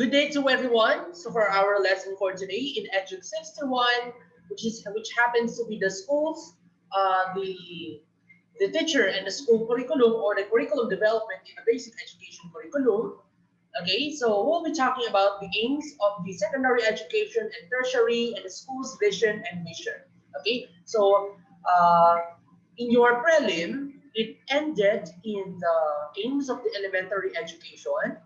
Good day to everyone. So for our lesson for today in EDUC 61, which happens to be the schools, the teacher and the school curriculum or the curriculum development in the basic education curriculum. Okay, so we'll be talking about the aims of the secondary education and tertiary and the school's vision and mission. Okay, so in your prelim, it ended in the aims of the elementary education.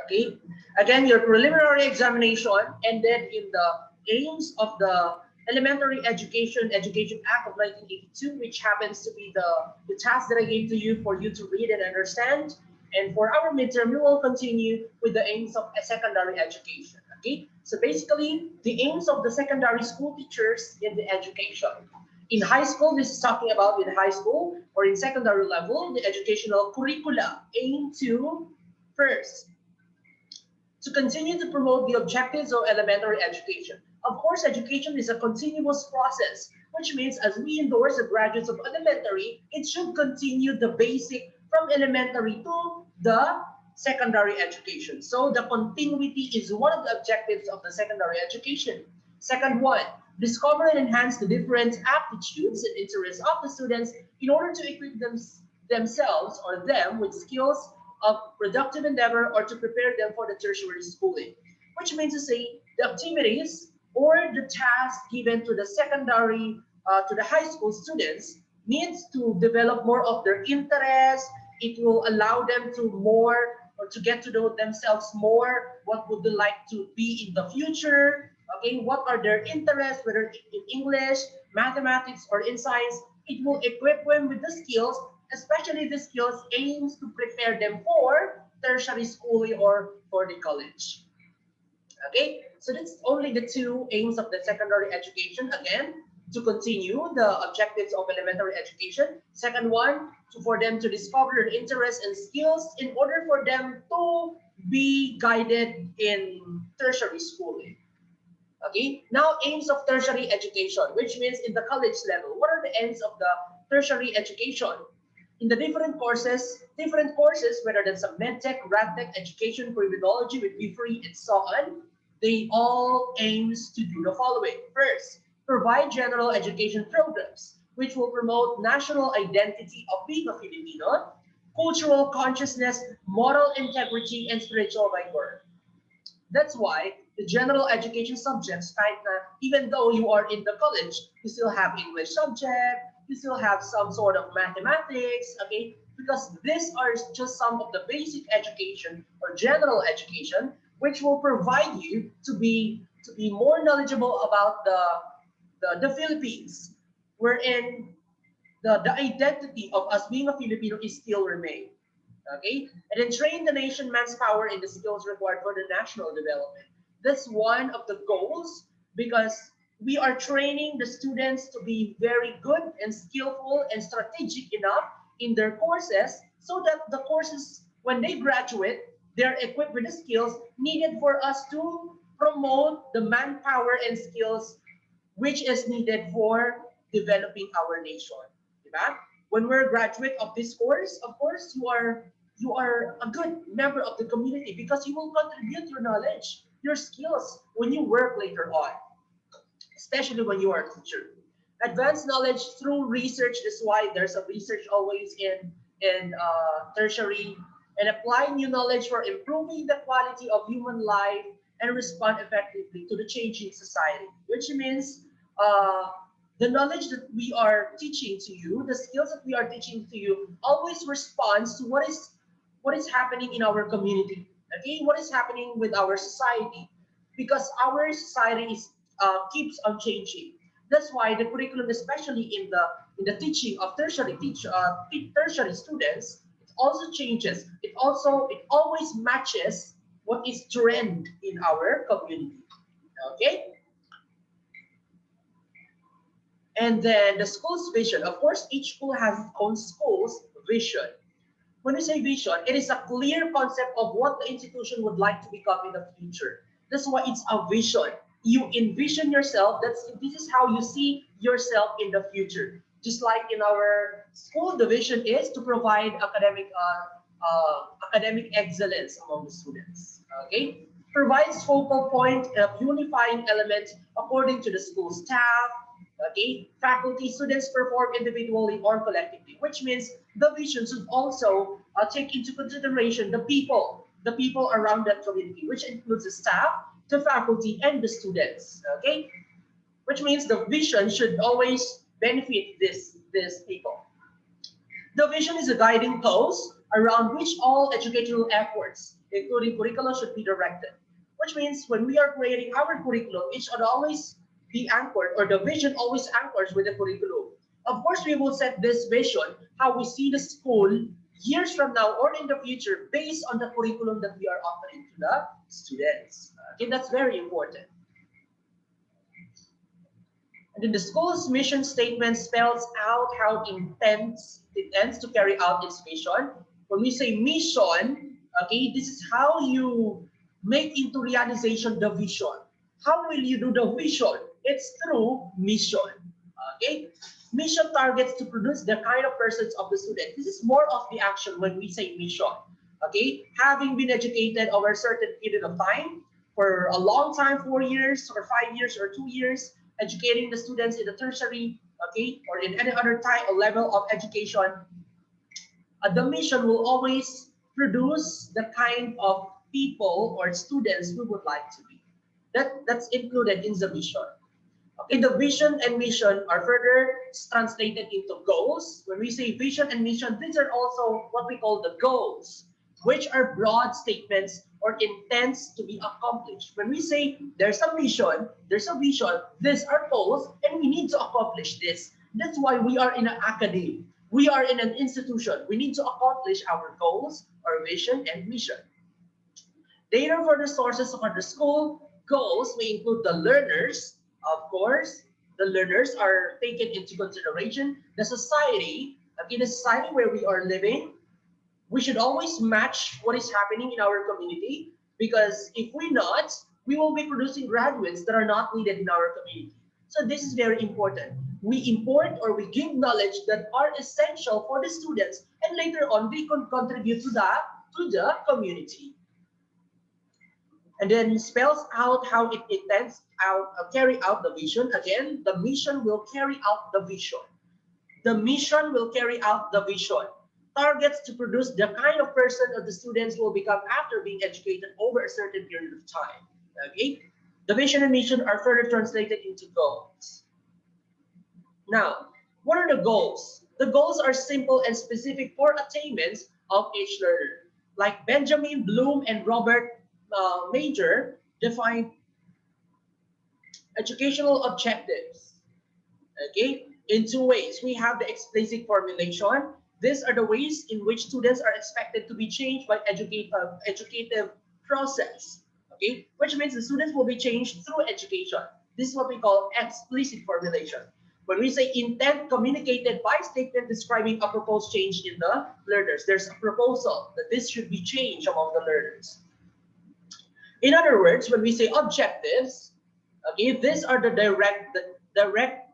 Okay, again, your preliminary examination ended in the aims of the Elementary Education Act of 1982, which happens to be the task that I gave to you for you to read and understand. And for our midterm, we will continue with the aims of a secondary education. Okay, so basically, the aims of the secondary school teachers in the education. In high school, this is talking about in high school or in secondary level, the educational curricula aim to first, to continue to promote the objectives of elementary education. Of course, education is a continuous process, which means as we endorse the graduates of elementary, it should continue the basic from elementary to the secondary education. So the continuity is one of the objectives of the secondary education. Second one, discover and enhance the different aptitudes and interests of the students in order to equip themselves or them with skills of productive endeavor or to prepare them for the tertiary schooling, which means to say the activities or the tasks given to the secondary, to the high school students needs to develop more of their interest. It will allow them to more or to get to know themselves more. What would they like to be in the future? Okay, what are their interests, whether in English, mathematics, or in science? It will equip them with the skills, especially the skills aims to prepare them for tertiary schooling or for the college. Okay, so that's only the two aims of the secondary education. Again, to continue the objectives of elementary education. Second one, for them to discover their interests and skills in order for them to be guided in tertiary schooling. Okay, now aims of tertiary education, which means in the college level. What are the aims of the tertiary education? In the different courses, whether that's a medtech, radtech, education, criminology with B3 and so on, they all aims to do the following. First, provide general education programs, which will promote national identity of being a Filipino, cultural consciousness, moral integrity, and spiritual vigor. That's why the general education subjects, even though you are in the college, you still have English subject, you still have some sort of mathematics, okay? Because these are just some of the basic education or general education, which will provide you to be more knowledgeable about the Philippines, wherein the identity of us being a Filipino is still remain. Okay, and then train the nation man's power in the skills required for the national development. That's one of the goals because we are training the students to be very good and skillful and strategic enough in their courses so that the courses, when they graduate, they're equipped with the skills needed for us to promote the manpower and skills which is needed for developing our nation. Diba? When we're a graduate of this course, of course, you are a good member of the community because you will contribute your knowledge, your skills when you work later on, especially when you are a teacher. Advanced knowledge through research is why there's a research always in tertiary, and apply new knowledge for improving the quality of human life and respond effectively to the changing society, which means the knowledge that we are teaching to you, the skills that we are teaching to you, always responds to what is happening in our community. Okay, what is happening with our society, because our society is keeps on changing. That's why the curriculum, especially in the teaching of tertiary students, it also changes. It always matches what is trend in our community. Okay. And then the school's vision. Of course, each school has its own school's vision. When we say vision, it is a clear concept of what the institution would like to become in the future. That's why it's a vision. You envision yourself. This is how you see yourself in the future. just like in our school, the vision is to provide academic excellence among the students. Okay, provides focal point of unifying element according to the school staff. Okay, faculty, students perform individually or collectively, which means the vision should also take into consideration the people around that community, which includes the staff, the faculty, and the students. Okay, which means the vision should always benefit these people. The vision is a guiding post around which all educational efforts, including curriculum, should be directed. Which means when we are creating our curriculum, it should always be anchored, or the vision always anchors with the curriculum. Of course, we will set this vision, how we see the school years from now or in the future, based on the curriculum that we are offering to the students. Okay, that's very important. And then the school's mission statement spells out how it intends to carry out its vision. When we say mission, okay, this is how you make into realization the vision. How will you do the vision? It's through mission. Okay, mission targets to produce the kind of persons of the student. This is more of the action when we say mission. Okay, having been educated over a certain period of time, for a long time, 4 years or 5 years or 2 years, educating the students in the tertiary, okay, or in any other type or level of education, the mission will always produce the kind of people or students we would like to be. That's included in the mission. Okay, the vision and mission are further translated into goals. When we say vision and mission, these are also what we call the goals, which are broad statements or intents to be accomplished. When we say there's a mission, there's a vision, these are goals, and we need to accomplish this. That's why we are in an academy. We are in an institution. We need to accomplish our goals, our vision, and mission. Data for the sources of the school goals may include the learners. Of course, the learners are taken into consideration. The society, okay, the society where we are living, we should always match what is happening in our community, because if we not, we will be producing graduates that are not needed in our community. So this is very important. We import or we give knowledge that are essential for the students, and later on we can contribute to the community. And then spells out how it intends carry out the vision. Again, the mission will carry out the vision. The mission will carry out the vision. Targets to produce the kind of person of the students will become after being educated over a certain period of time. Okay, the vision and mission are further translated into goals. Now, what are the goals? The goals are simple and specific for attainments of each learner. Like Benjamin Bloom and Robert Major defined educational objectives, okay, in two ways. We have the explicit formulation. These are the ways in which students are expected to be changed by educative process, okay, which means the students will be changed through education. This is what we call explicit formulation. When we say intent communicated by statement describing a proposed change in the learners, there's a proposal that this should be changed among the learners. In other words, when we say objectives, okay, these are the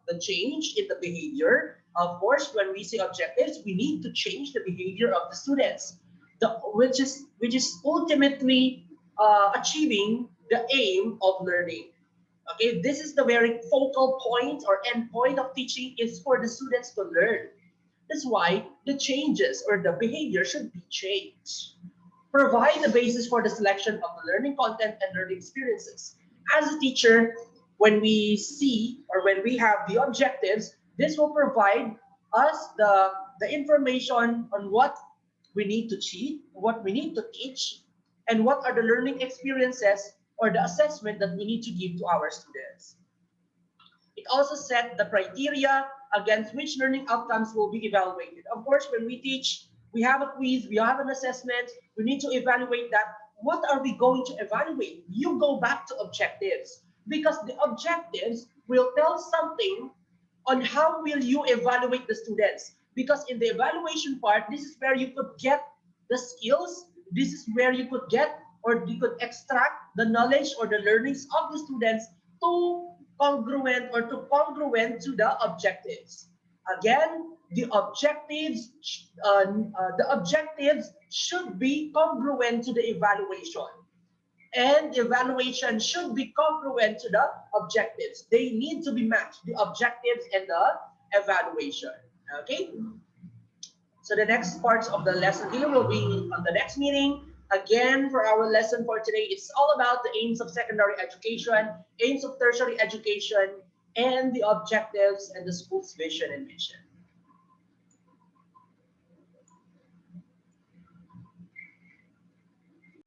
the change in the behavior. Of course, when we say objectives, we need to change the behavior of the students, which is ultimately achieving the aim of learning. Okay, this is the very focal point or end point of teaching, is for the students to learn. That's why the changes or the behavior should be changed. Provide the basis for the selection of the learning content and learning experiences. As a teacher, when we see or when we have the objectives, this will provide us the information on what we need to teach, what we need to teach, and what are the learning experiences or the assessment that we need to give to our students. It also set the criteria against which learning outcomes will be evaluated. Of course, when we teach, we have a quiz, we have an assessment, we need to evaluate that. What are we going to evaluate? You go back to objectives, because the objectives will tell something on how will you evaluate the students. Because in the evaluation part, this is where you could get the skills, this is where you could get or you could extract the knowledge or the learnings of the students to congruent to the objectives. Again, the objectives should be congruent to the evaluation, and evaluation should be congruent to the objectives. They need to be matched, the objectives and the evaluation. Okay. So the next parts of the lesson here will be on the next meeting. Again, for our lesson for today, it's all about the aims of secondary education, aims of tertiary education, and the objectives and the school's vision and mission.